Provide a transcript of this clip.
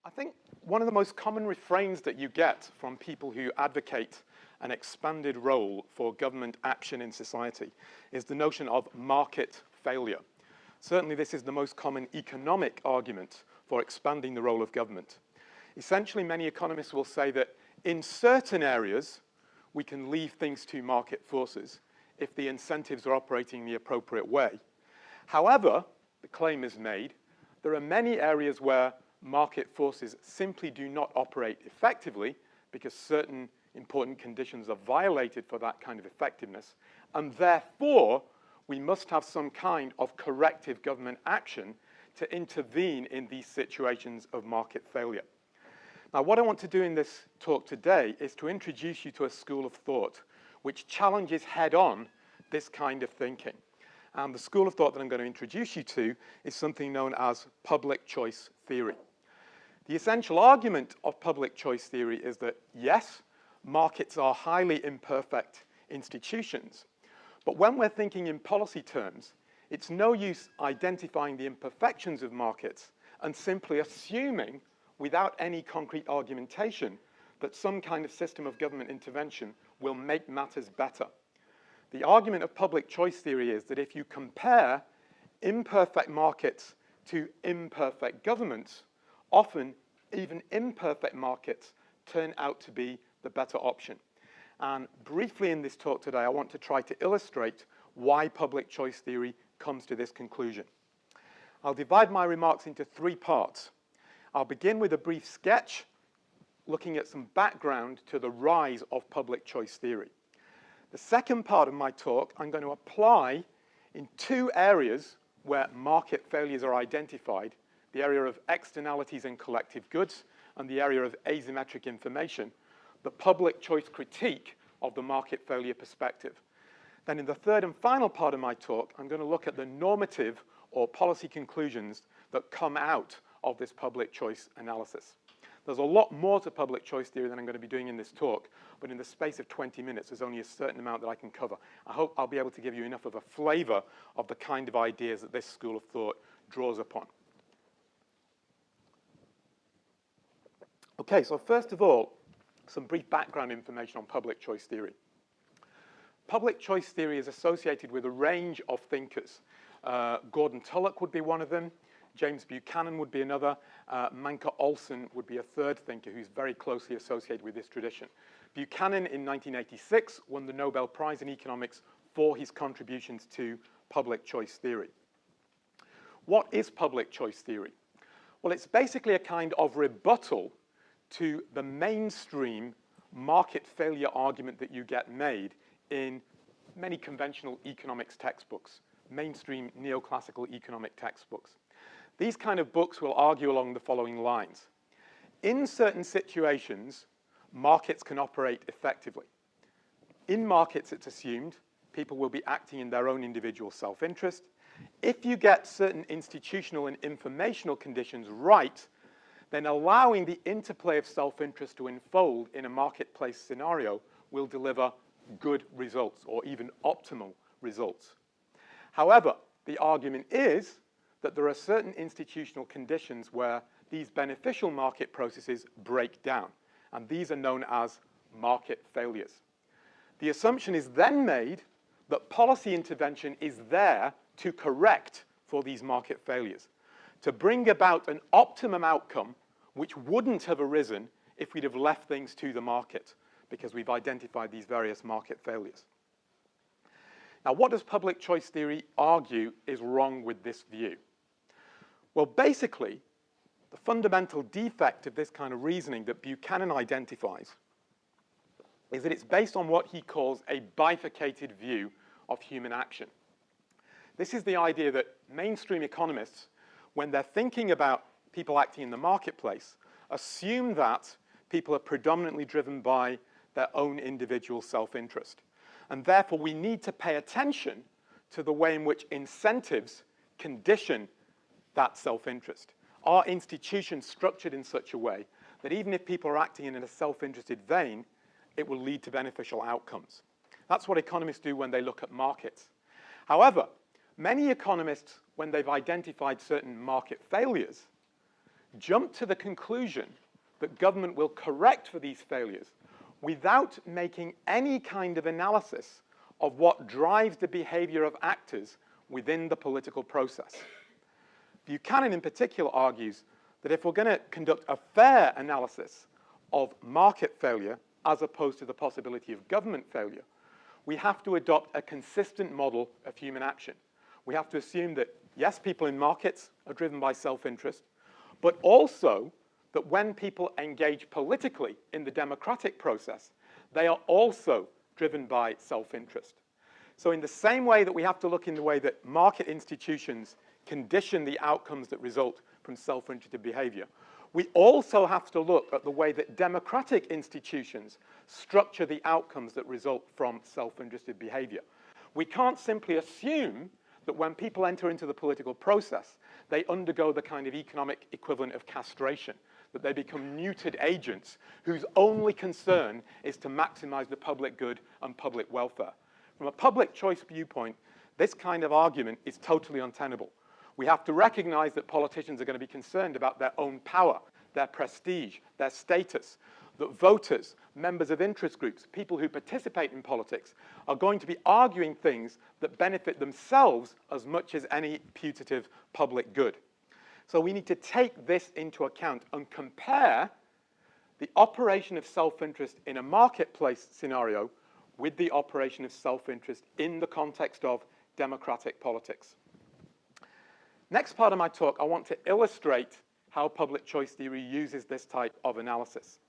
I think one of the most common refrains that you get from people who advocate an expanded role for government action in society is the notion of market failure. Certainly, this is the most common economic argument for expanding the role of government. Essentially, many economists will say that in certain areas, we can leave things to market forces if the incentives are operating the appropriate way. However, the claim is made, there are many areas where market forces simply do not operate effectively because certain important conditions are violated for that kind of effectiveness, and therefore we must have some kind of corrective government action to intervene in these situations of market failure. Now, what I want to do in this talk today is to introduce you to a school of thought which challenges head-on this kind of thinking. And the school of thought that I'm going to introduce you to is something known as public choice theory. The essential argument of public choice theory is that, yes, markets are highly imperfect institutions, but when we're thinking in policy terms, it's no use identifying the imperfections of markets and simply assuming, without any concrete argumentation, that some kind of system of government intervention will make matters better. The argument of public choice theory is that if you compare imperfect markets to imperfect governments, often even imperfect markets turn out to be the better option. And briefly in this talk today, I want to try to illustrate why public choice theory comes to this conclusion. I'll divide my remarks into three parts. I'll begin with a brief sketch looking at some background to the rise of public choice theory. The second part of my talk, I'm going to apply in two areas where market failures are identified, the area of externalities and collective goods and the area of asymmetric information, the public choice critique of the market failure perspective. Then in the third and final part of my talk, I'm going to look at the normative or policy conclusions that come out of this public choice analysis. There's a lot more to public choice theory than I'm going to be doing in this talk, but in the space of 20 minutes, there's only a certain amount that I can cover. I hope I'll be able to give you enough of a flavor of the kind of ideas that this school of thought draws upon. Okay, so first of all, some brief background information on public choice theory. Public choice theory is associated with a range of thinkers. Gordon Tullock would be one of them. James Buchanan would be another. Manke Olson would be a third thinker who's very closely associated with this tradition. Buchanan in 1986 won the Nobel Prize in Economics for his contributions to public choice theory. What is public choice theory? Well, it's basically a kind of rebuttal to the mainstream market failure argument that you get made in many conventional economics textbooks, mainstream neoclassical economic textbooks. These kind of books will argue along the following lines. In certain situations, markets can operate effectively. In markets, it's assumed people will be acting in their own individual self-interest. If you get certain institutional and informational conditions right, then allowing the interplay of self-interest to unfold in a marketplace scenario will deliver good results or even optimal results. However, the argument is that there are certain institutional conditions where these beneficial market processes break down, and these are known as market failures. The assumption is then made that policy intervention is there to correct for these market failures, to bring about an optimum outcome which wouldn't have arisen if we'd have left things to the market, because we've identified these various market failures. Now, what does public choice theory argue is wrong with this view? Well, basically, the fundamental defect of this kind of reasoning that Buchanan identifies is that it's based on what he calls a bifurcated view of human action. This is the idea that mainstream economists, when they're thinking about people acting in the marketplace, assume that people are predominantly driven by their own individual self-interest. And therefore, we need to pay attention to the way in which incentives condition that self-interest. Are institutions structured in such a way that even if people are acting in a self-interested vein, it will lead to beneficial outcomes? That's what economists do when they look at markets. However, many economists, when they've identified certain market failures, jump to the conclusion that government will correct for these failures without making any kind of analysis of what drives the behavior of actors within the political process. Buchanan in particular argues that if we're going to conduct a fair analysis of market failure as opposed to the possibility of government failure, we have to adopt a consistent model of human action. We have to assume that, yes, people in markets are driven by self-interest, but also that when people engage politically in the democratic process, they are also driven by self-interest. So in the same way that we have to look in the way that market institutions condition the outcomes that result from self-interested behavior, we also have to look at the way that democratic institutions structure the outcomes that result from self-interested behavior. We can't simply assume that when people enter into the political process, they undergo the kind of economic equivalent of castration, that they become neutered agents whose only concern is to maximize the public good and public welfare. From a public choice viewpoint, this kind of argument is totally untenable. We have to recognize that politicians are going to be concerned about their own power, their prestige, their status, that voters, members of interest groups, people who participate in politics are going to be arguing things that benefit themselves as much as any putative public good. So we need to take this into account and compare the operation of self-interest in a marketplace scenario with the operation of self-interest in the context of democratic politics. Next part of my talk, I want to illustrate how public choice theory uses this type of analysis.